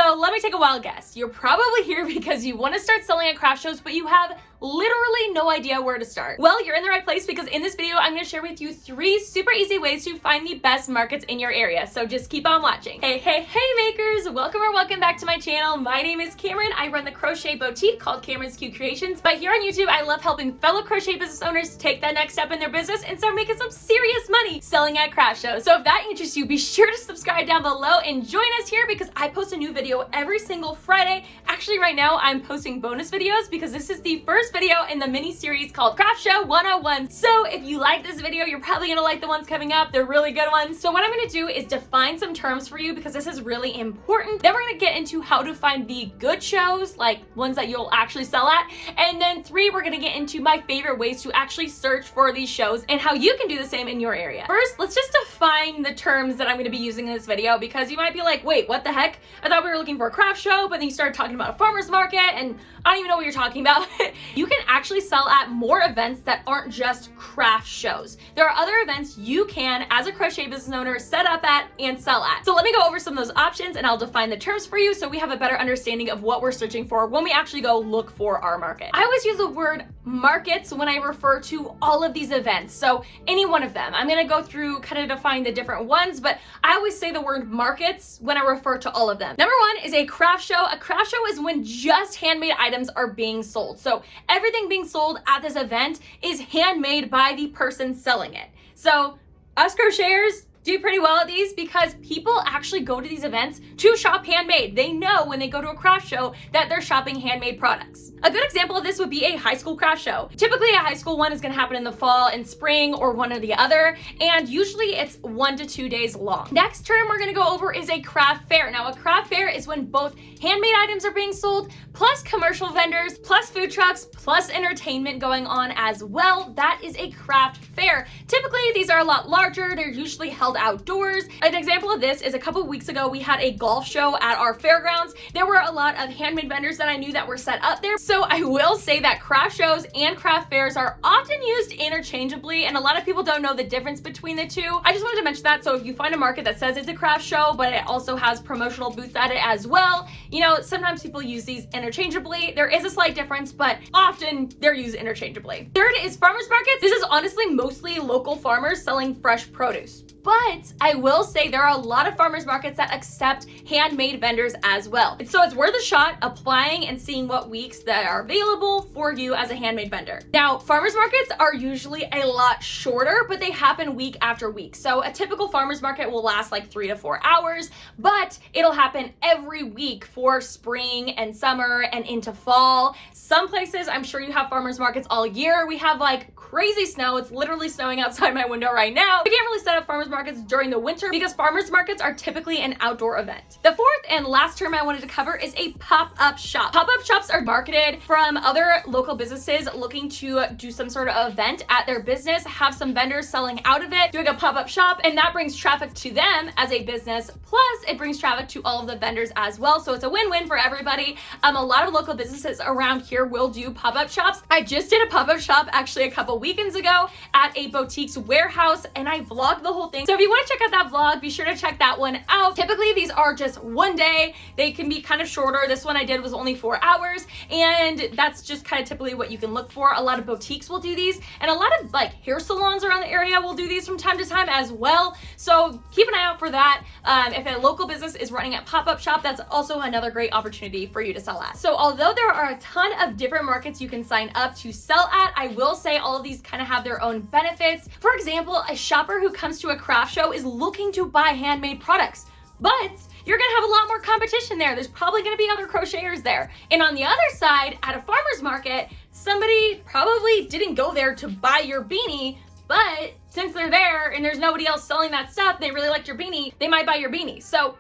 So let me take a wild guess. You're probably here because you want to start selling at craft shows, but you have literally no idea where to start. Well, you're in the right place because in this video, I'm going to share with you 3 super easy ways to find the best markets in your area. So just keep on watching. Hey makers, welcome back to my channel. My name is Camryn. I run the crochet boutique called Camryn's Cute Creations. But here on YouTube, I love helping fellow crochet business owners take that next step in their business and start making some serious money selling at craft shows. So if that interests you, be sure to subscribe down below and join us here because I post a new video every single Friday. Actually, right now I'm posting bonus videos because this is the first video in the mini series called Craft Show 101. So if you like this video, you're probably gonna like the ones coming up. They're really good ones. So what I'm gonna do is define some terms for you because this is really important. Then we're gonna get into how to find the good shows, like ones that you'll actually sell at. And then 3, we're gonna get into my favorite ways to actually search for these shows and how you can do the same in your area. First, let's just define the terms that I'm gonna be using in this video because you might be like, wait, what the heck? I thought we were looking for a craft show, but then you started talking about a farmer's market and I don't even know what you're talking about. You can actually sell at more events that aren't just craft shows. There are other events you can, as a crochet business owner, set up at and sell at. So let me go over some of those options and I'll define the terms for you so we have a better understanding of what we're searching for when we actually go look for our market. I always use the word markets when I refer to all of these events. So any one of them. I'm gonna go through kind of define the different ones, but I always say the word markets when I refer to all of them. Number 1 is a craft show. A craft show is when just handmade items are being sold. So everything being sold at this event is handmade by the person selling it. So us crocheters do pretty well at these because people actually go to these events to shop handmade. They know when they go to a craft show that they're shopping handmade products. A good example of this would be a high school craft show. Typically a high school one is going to happen in the fall and spring or one or the other, and usually it's 1 to 2 days long. Next term we're going to go over is a craft fair. Now a craft fair is when both handmade items are being sold, plus commercial vendors, plus food trucks, plus entertainment going on as well. That is a craft fair. Typically these are a lot larger. They're usually held outdoors. An example of this is a couple weeks ago we had a golf show at our fairgrounds. There were a lot of handmade vendors that I knew that were set up there. So I will say that craft shows and craft fairs are often used interchangeably, and a lot of people don't know the difference between the two. I just wanted to mention that, so if you find a market that says it's a craft show but it also has promotional booths at it as well, you know, sometimes people use these interchangeably. There is a slight difference, but often they're used interchangeably. Third is farmers markets. This is honestly mostly local farmers selling fresh produce. But I will say there are a lot of farmers markets that accept handmade vendors as well. So it's worth a shot applying and seeing what weeks that are available for you as a handmade vendor. Now, farmers markets are usually a lot shorter, but they happen week after week. So a typical farmers market will last like 3 to 4 hours, but it'll happen every week for spring and summer and into fall. Some places, I'm sure you have farmers markets all year. We have like crazy snow. It's literally snowing outside my window right now. We can't really set up farmers markets during the winter because farmers markets are typically an outdoor event. The 4th and last term I wanted to cover is a pop-up shop. Pop-up shops are marketed from other local businesses looking to do some sort of event at their business, have some vendors selling out of it, doing a pop-up shop, and that brings traffic to them as a business. Plus it brings traffic to all of the vendors as well. So it's a win-win for everybody. A lot of local businesses around here will do pop-up shops. I just did a pop-up shop actually a couple weekends ago at a boutique's warehouse and I vlogged the whole thing. So if you want to check out that vlog, be sure to check that one out. Typically these are just one day. They can be kind of shorter. This one I did was only 4 hours, and that's just kind of typically what you can look for. A lot of boutiques will do these, and a lot of like hair salons around the area will do these from time to time as well. So keep an eye out for that. If a local business is running a pop-up shop, that's also another great opportunity for you to sell at. So although there are a ton of different markets you can sign up to sell at, I will say all of these kind of have their own benefits. For example, a shopper who comes to a craft show is looking to buy handmade products, but you're gonna have a lot more competition there. There's probably gonna be other crocheters there. And on the other side, at a farmer's market, somebody probably didn't go there to buy your beanie, but since they're there and there's nobody else selling that stuff, they really liked your beanie, they might buy your beanie. So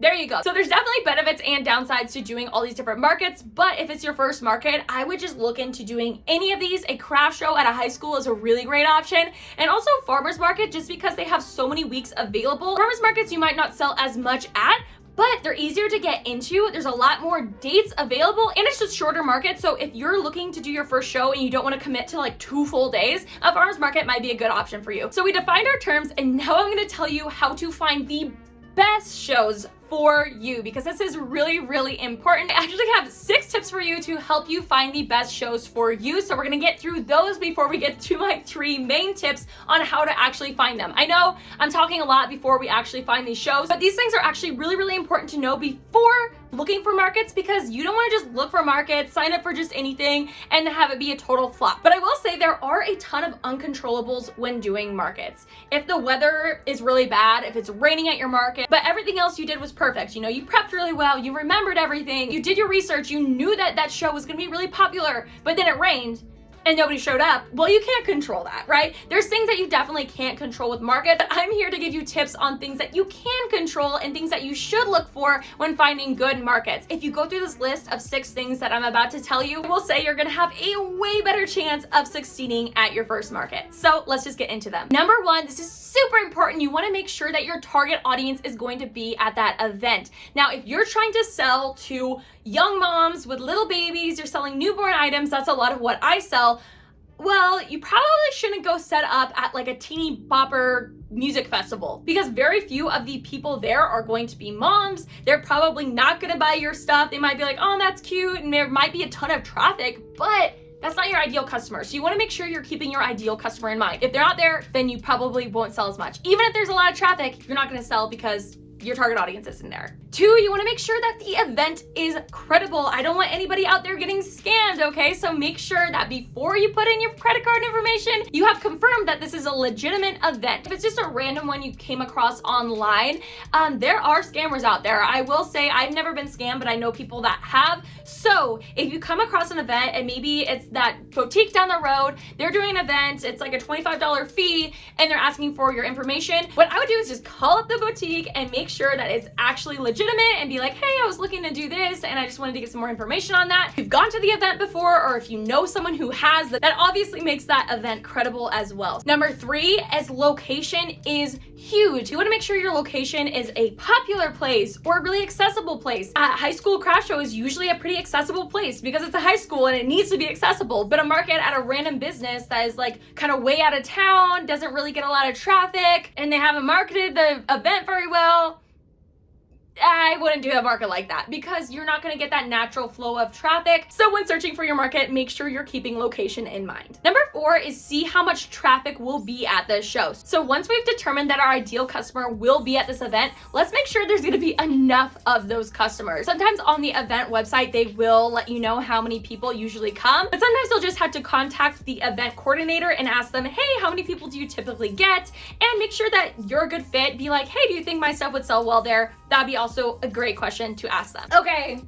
there you go. So there's definitely benefits and downsides to doing all these different markets, but if it's your first market, I would just look into doing any of these. A craft show at a high school is a really great option. And also farmers market, just because they have so many weeks available. Farmers markets you might not sell as much at, but they're easier to get into. There's a lot more dates available and it's just shorter market. So if you're looking to do your first show and you don't want to commit to like 2 full days, a farmer's market might be a good option for you. So we defined our terms and now I'm going to tell you how to find the best shows for you, because this is really, really important. I actually have 6 tips for you to help you find the best shows for you. So we're gonna get through those before we get to my 3 main tips on how to actually find them. I know I'm talking a lot before we actually find these shows, but these things are actually really, really important to know before looking for markets, because you don't want to just look for markets, sign up for just anything, and have it be a total flop. But I will say there are a ton of uncontrollables when doing markets. If the weather is really bad, if it's raining at your market, but everything else you did was perfect, you know, you prepped really well, you remembered everything, you did your research, you knew that that show was going to be really popular, but then it rained and nobody showed up, well, you can't control that, right? There's things that you definitely can't control with market, but I'm here to give you tips on things that you can control and things that you should look for when finding good markets. If you go through this list of 6 things that I'm about to tell you, we'll say you're gonna have a way better chance of succeeding at your first market. So let's just get into them. Number 1, this is super important. You wanna make sure that your target audience is going to be at that event. Now, if you're trying to sell to young moms with little babies, you're selling newborn items, that's a lot of what I sell. Well, you probably shouldn't go set up at like a teeny bopper music festival, because very few of the people there are going to be moms. They're probably not going to buy your stuff. They might be like, oh, that's cute, and there might be a ton of traffic, but that's not your ideal customer. So you want to make sure you're keeping your ideal customer in mind. If they're not there, then you probably won't sell as much. Even if there's a lot of traffic, you're not going to sell because your target audience isn't there. 2, you want to make sure that the event is credible. I don't want anybody out there getting scammed, okay? So make sure that before you put in your credit card information, you have confirmed that this is a legitimate event. If it's just a random one you came across online, there are scammers out there. I will say I've never been scammed, but I know people that have. So if you come across an event and maybe it's that boutique down the road, they're doing an event, it's like a $25 fee, and they're asking for your information, what I would do is just call up the boutique and make sure that it's actually legitimate and be like, hey, I was looking to do this and I just wanted to get some more information on that. If you've gone to the event before, or if you know someone who has, that obviously makes that event credible as well. Number 3 is location is huge. You want to make sure your location is a popular place or a really accessible place. A high school craft show is usually a pretty accessible place because it's a high school and it needs to be accessible, but a market at a random business that is like kind of way out of town, doesn't really get a lot of traffic, and they haven't marketed the event very well, I wouldn't do a market like that, because you're not going to get that natural flow of traffic. So when searching for your market, make sure you're keeping location in mind. Number 4 is see how much traffic will be at the show. So once we've determined that our ideal customer will be at this event, let's make sure there's going to be enough of those customers. Sometimes on the event website, they will let you know how many people usually come, but sometimes you'll just have to contact the event coordinator and ask them, hey, how many people do you typically get? And make sure that you're a good fit. Be like, hey, do you think my stuff would sell well there? That'd be also a great question to ask them. Okay.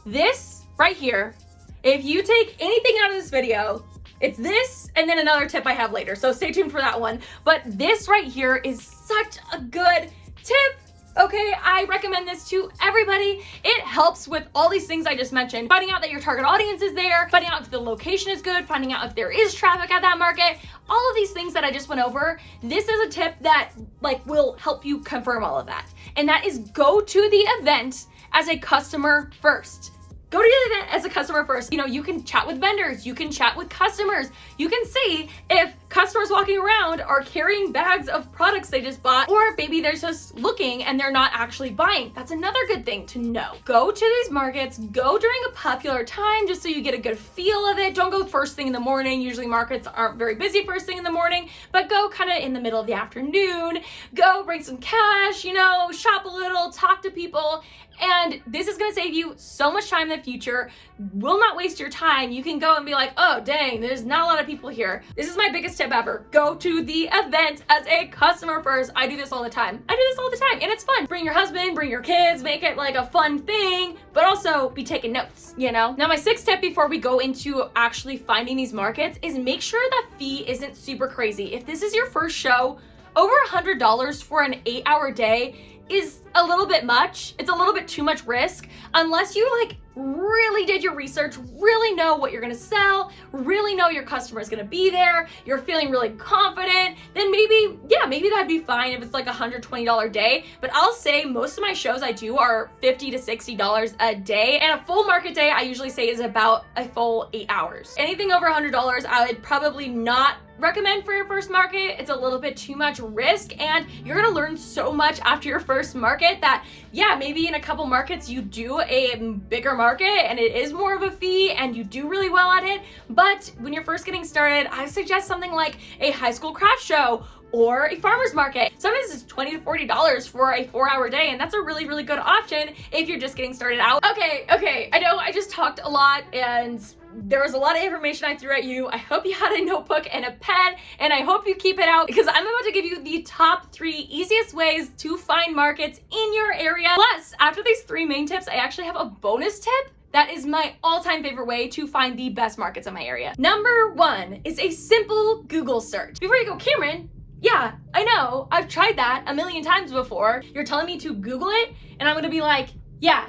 This right here, if you take anything out of this video, it's this and then another tip I have later. So stay tuned for that one. But this right here is such a good tip. Okay, I recommend this to everybody. It helps with all these things I just mentioned. Finding out that your target audience is there, finding out if the location is good, finding out if there is traffic at that market, all of these things that I just went over. This is a tip that will help you confirm all of that. And that is go to the event as a customer first. Go to the event as a customer first. You know, you can chat with vendors, you can chat with customers, you can see if customers walking around are carrying bags of products they just bought, or maybe they're just looking and they're not actually buying. That's another good thing to know. Go to these markets, go during a popular time just so you get a good feel of it. Don't go first thing in the morning. Usually markets aren't very busy first thing in the morning, but go kind of in the middle of the afternoon. Go bring some cash, you know, shop a little, talk to people. And this is going to save you so much time in the future. Will not waste your time. You can go and be like, oh, dang, there's not a lot of people here. This is my biggest tip ever. Go to the event as a customer first. I do this all the time. And it's fun. Bring your husband, bring your kids, make it like a fun thing, but also be taking notes, you know? Now, my 6th tip before we go into actually finding these markets is make sure that fee isn't super crazy. If this is your first show, over $100 for an 8-hour day is a little bit much. It's a little bit too much risk unless you really did your research, really know what you're gonna sell, really know your customer is gonna be there, you're feeling really confident, then maybe that'd be fine if it's like a $120 day. But I'll say most of my shows I do are $50 to $60 a day, and a full market day I usually say is about a full 8 hours. Anything over $100, I would probably not recommend for your first market. It's a little bit too much risk, and you're gonna learn so much after your first market that, yeah, maybe in a couple markets you do a bigger market and it is more of a fee and you do really well at it. But when you're first getting started, I suggest something like a high school craft show or a farmer's market. Sometimes it's $20 to $40 for a 4-hour day, and that's a really, really good option if you're just getting started out. Okay, I know I just talked a lot and there was a lot of information I threw at you. I hope you had a notebook and a pen, and I hope you keep it out because I'm about to give you the top 3 easiest ways to find markets in your area. Plus, after these 3 main tips, I actually have a bonus tip that is my all-time favorite way to find the best markets in my area. Number 1 is a simple Google search. Before you go, Camryn, yeah, I know, I've tried that a million times before. You're telling me to Google it, and I'm gonna be like, yeah,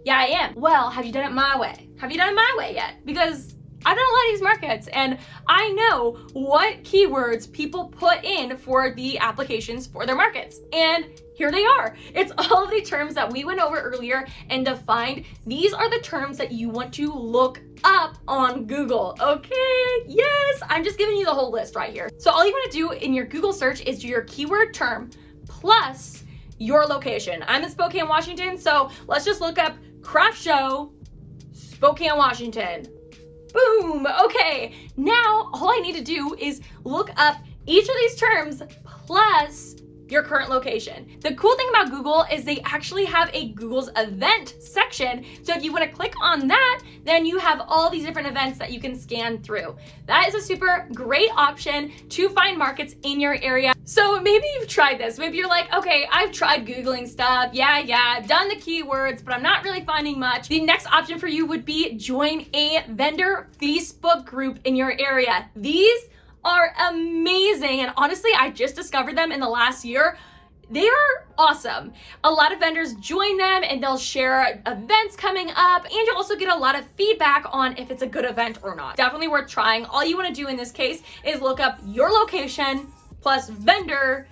I am. Well, have you done it my way? Have you done it my way yet? Because I've done a lot of these markets, and I know what keywords people put in for the applications for their markets. And here they are. It's all of the terms that we went over earlier and defined. These are the terms that you want to look up on Google, okay? Yes, I'm just giving you the whole list right here. So all you want to do in your Google search is do your keyword term plus your location. I'm in Spokane, Washington, so let's just look up craft show, Spokane, Washington. Boom, okay. Now, all I need to do is look up each of these terms plus your current location. The cool thing about Google is they actually have a Google's event section. So if you want to click on that, then you have all these different events that you can scan through. That is a super great option to find markets in your area. So maybe you've tried this. Maybe you're like, okay, I've tried Googling stuff. Yeah, I've done the keywords, but I'm not really finding much. The next option for you would be join a vendor Facebook group in your area. These are amazing, and honestly, I just discovered them in the last year. They are awesome. A lot of vendors join them and they'll share events coming up, and you'll also get a lot of feedback on if it's a good event or not. Definitely worth trying. All you want to do in this case is look up your location plus vendor,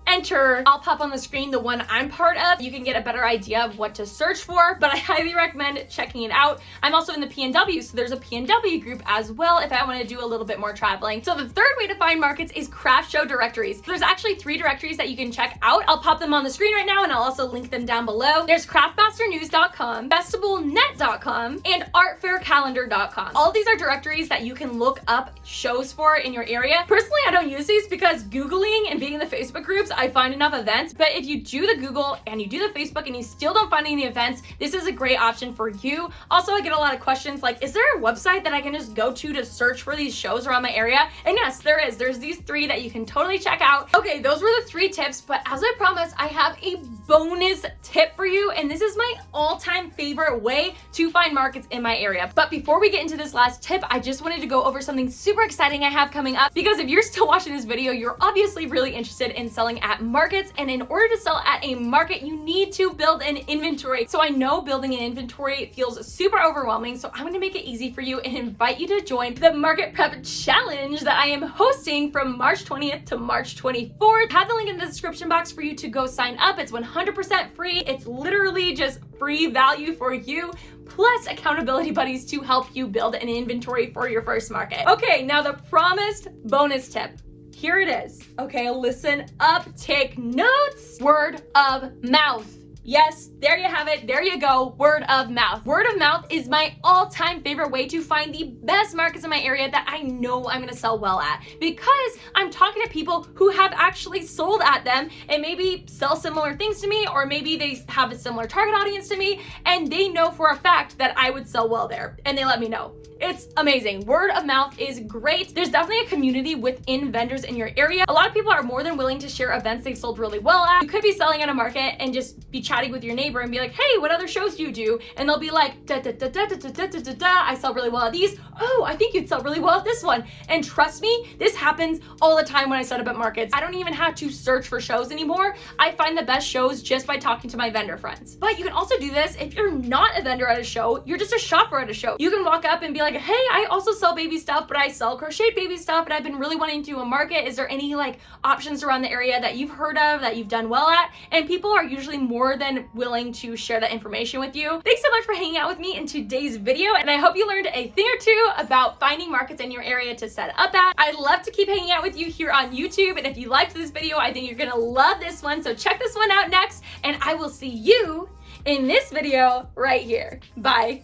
enter. I'll pop on the screen the one I'm part of. You can get a better idea of what to search for, but I highly recommend checking it out. I'm also in the PNW, so there's a PNW group as well if I want to do a little bit more traveling. So the third way to find markets is craft show directories. There's actually 3 directories that you can check out. I'll pop them on the screen right now, and I'll also link them down below. There's craftmasternews.com, festivalnet.com, and artfaircalendar.com. All of these are directories that you can look up shows for in your area. Personally, I don't use these because Googling and being in the Facebook groups, I find enough events, but if you do the Google and you do the Facebook and you still don't find any events, this is a great option for you. Also, I get a lot of questions like, is there a website that I can just go to search for these shows around my area? And yes, there is. There's these 3 that you can totally check out. Okay, those were the 3 tips, but as I promised, I have a bonus tip for you, and this is my all-time favorite way to find markets in my area. But before we get into this last tip, I just wanted to go over something super exciting I have coming up, because if you're still watching this video, you're obviously really interested in selling at markets, and in order to sell at a market, you need to build an inventory. So I know building an inventory feels super overwhelming, so I'm going to make it easy for you and invite you to join the Market Prep Challenge that I am hosting from March 20th to March 24th. I have the link in the description box for you to go sign up. It's 100% free. It's literally just free value for you, plus accountability buddies to help you build an inventory for your first market. Okay, now the promised bonus tip. Here it is. Okay, listen up, take notes. Word of mouth. Yes, there you have it. There you go. Word of mouth. Word of mouth is my all-time favorite way to find the best markets in my area that I know I'm going to sell well at, because I'm talking to people who have actually sold at them and maybe sell similar things to me, or maybe they have a similar target audience to me and they know for a fact that I would sell well there, and they let me know. It's amazing. Word of mouth is great. There's definitely a community within vendors in your area. A lot of people are more than willing to share events they've sold really well at. You could be selling at a market and just be chatting with your neighbor and be like, hey, what other shows do you do? And they'll be like, I sell really well at these. Oh, I think you'd sell really well at this one. And trust me, this happens all the time when I set up at markets. I don't even have to search for shows anymore. I find the best shows just by talking to my vendor friends. But you can also do this if you're not a vendor at a show, you're just a shopper at a show. You can walk up and be like, hey, I also sell baby stuff, but I sell crocheted baby stuff, and I've been really wanting to do a market. Is there any like options around the area that you've heard of that you've done well at? And people are usually more than than willing to share that information with you. Thanks so much for hanging out with me in today's video, and I hope you learned a thing or two about finding markets in your area to set up at. I'd love to keep hanging out with you here on YouTube, and if you liked this video, I think you're gonna love this one, so check this one out next, and I will see you in this video right here. Bye.